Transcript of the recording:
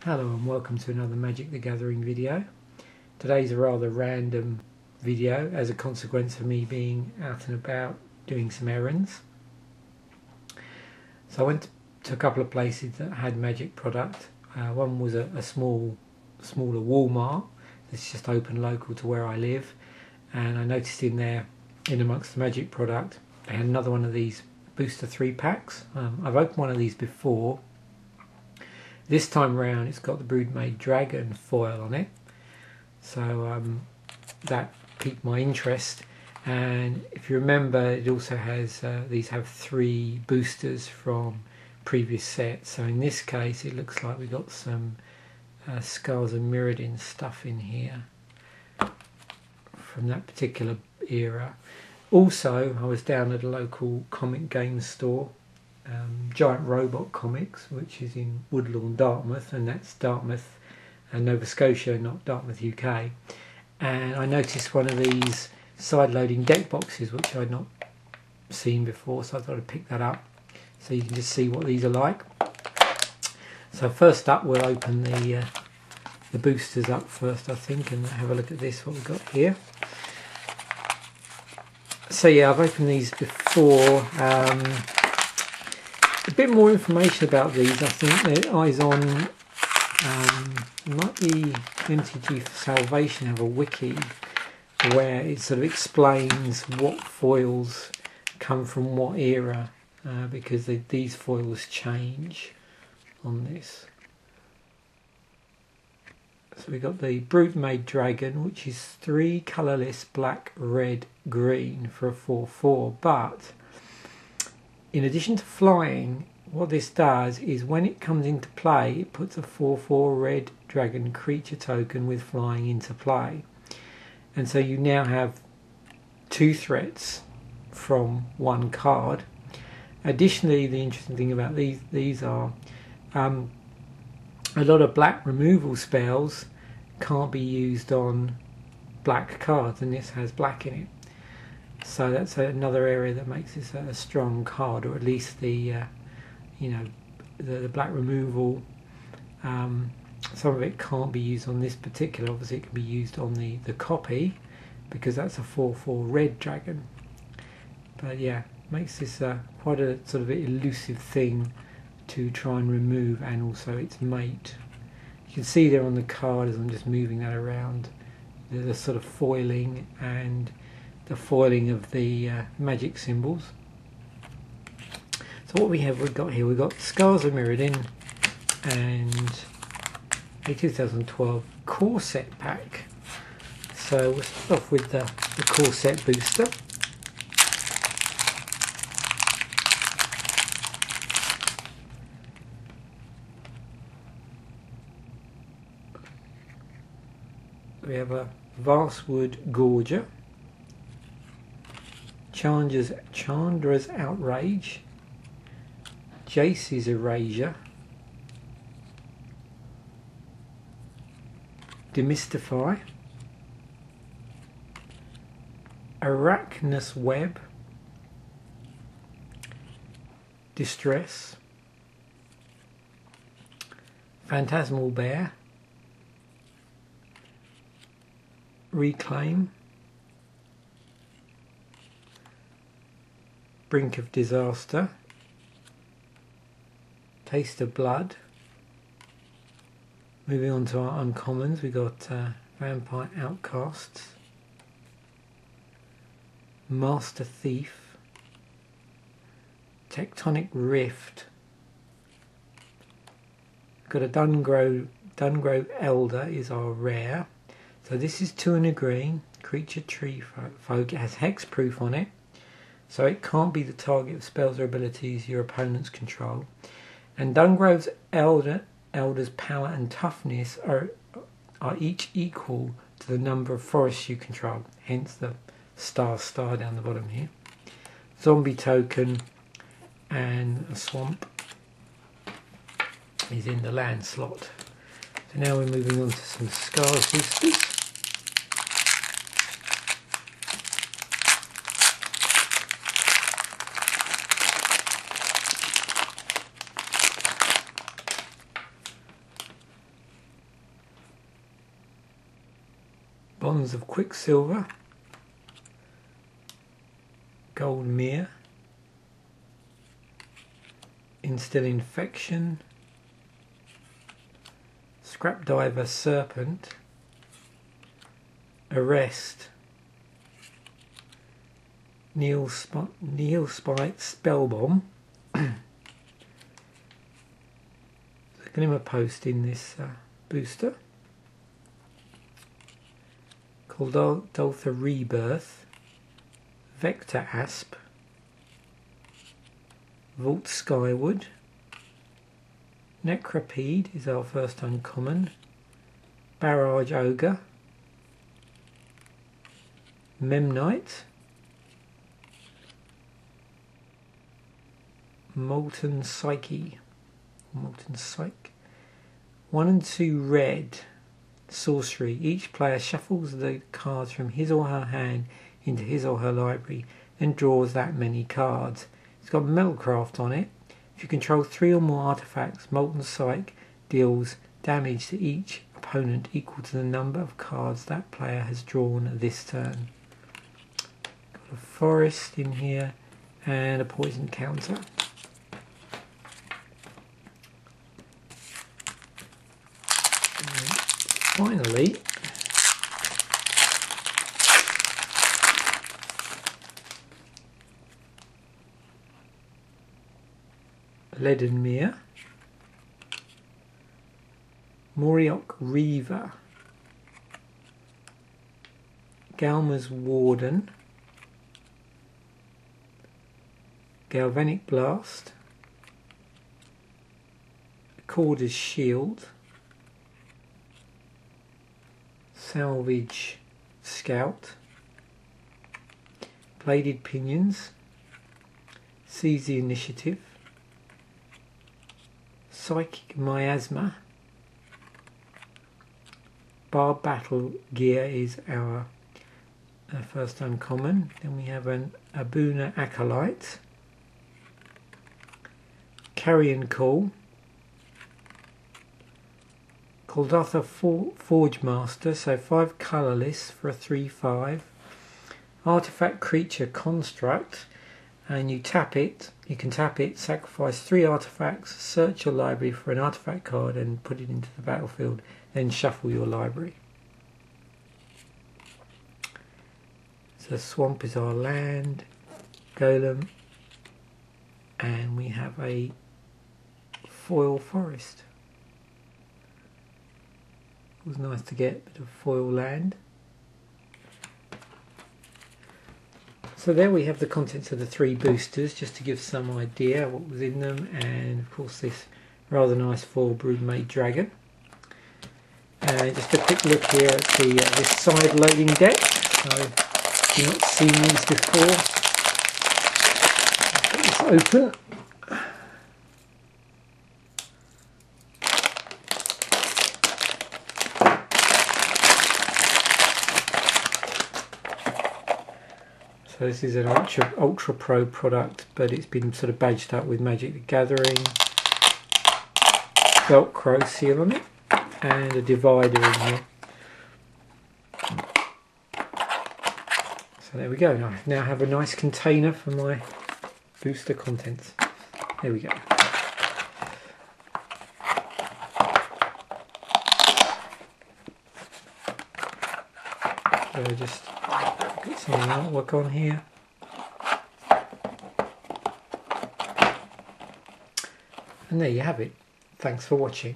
Hello and welcome to another Magic the Gathering video. Today's a rather random video as a consequence of me being out and about doing some errands. So I went to a couple of places that had Magic product. One was a smaller Walmart that's just open local to where I live, and I noticed in there, in amongst the Magic product, they had another one of these booster 3-packs. I've opened one of these before. This time round it's got the Broodmate Dragon foil on it, so that piqued my interest. And if you remember, it also has these have 3 boosters from previous sets. So in this case it looks like we've got some Scars and Mirrodin stuff in here from that particular era. Also, I was down at a local comic game store, Giant Robot Comics, which is in Woodlawn, Dartmouth, and that's Dartmouth and Nova Scotia, not Dartmouth, UK. And I noticed one of these side-loading deck boxes, which I'd not seen before, so I thought I'd pick that up so you can just see what these are like. So first up, we'll open the boosters up first, I think, and have a look at this, what we've got here. So yeah, I've opened these before. A bit more information about these. I think that Eyes On might be MTG for Salvation have a wiki where it sort of explains what foils come from what era, because these foils change on this. So we've got the Broodmate Dragon, which is 3 colourless black, red, green for a 4/4, but in addition to flying, what this does is when it comes into play, it puts a 4/4 red dragon creature token with flying into play. And so you now have 2 threats from 1 card. Additionally, the interesting thing about these are a lot of black removal spells can't be used on black cards, and this has black in it. So that's another area that makes this a strong card, or at least the black removal. Some of it can't be used on this particular. Obviously, it can be used on the copy because that's a 4/4 red dragon. But yeah, makes this quite a sort of elusive thing to try and remove, and also its mate. You can see there on the card as I'm just moving that around, the sort of foiling and the foiling of the magic symbols. So what we've got here, we've got Scars of Mirrodin and a 2012 core set pack. So we'll start off with the core set booster. We have a Vastwood Gorger, Chandra's Outrage, Jace's Erasure, Demystify, Arachnus Web, Distress, Phantasmal Bear, Reclaim, Brink of Disaster, Taste of Blood. Moving on to our uncommons, we've got Vampire Outcasts, Master Thief, Tectonic Rift, got a Dungrove Elder is our rare. So this is 2 and a green, creature tree folk. It has hexproof on it, so it can't be the target of spells or abilities your opponents control. And Dungrove's Elder's power and toughness are each equal to the number of forests you control, hence the star down the bottom here. Zombie token and a swamp is in the land slot. So now we're moving on to some Scars boosters. bonds of quicksilver, gold mirror, instill infection, scrap diver serpent, arrest, Neil Spite spell bomb. The glimmer post in this booster called Doltha Rebirth, Vector Asp, Vault Skyward, Necropede is our first uncommon, Barrage Ogre, Memnite, Molten Psyche, 1 and 2 red, sorcery. Each player shuffles the cards from his or her hand into his or her library and draws that many cards. It's got Metalcraft on it. If you control 3 or more artifacts, Molten Psyche deals damage to each opponent equal to the number of cards that player has drawn this turn. Got a forest in here and a poison counter. Finally, Leaden Mere, Moriok Reaver, Galma's Warden, Galvanic Blast, Accorder's Shield, Salvage Scout, Bladed Pinions, Seize the Initiative, Psychic Miasma, Bar Battle Gear is our first uncommon. Then we have an Abuna Acolyte, Carrion Call, Koldatha Forge Master, so 5 colourless for a 3/5. Artifact Creature Construct, and you tap it, you can tap it, sacrifice 3 artifacts, search your library for an artifact card and put it into the battlefield, then shuffle your library. So Swamp is our land, Golem, and we have a foil forest. It was nice to get a bit of foil land. So there we have the contents of the 3 boosters, just to give some idea what was in them, and of course this rather nice foil Broodmate Dragon. And just a quick look here at this side loading deck. So if you've not seen these before, get this open. So this is an UltraPro product, but it's been sort of badged up with Magic the Gathering, Velcro seal on it, and a divider in here. So there we go. I now have a nice container for my booster contents. There we go. So just get some artwork on here. And there you have it. Thanks for watching.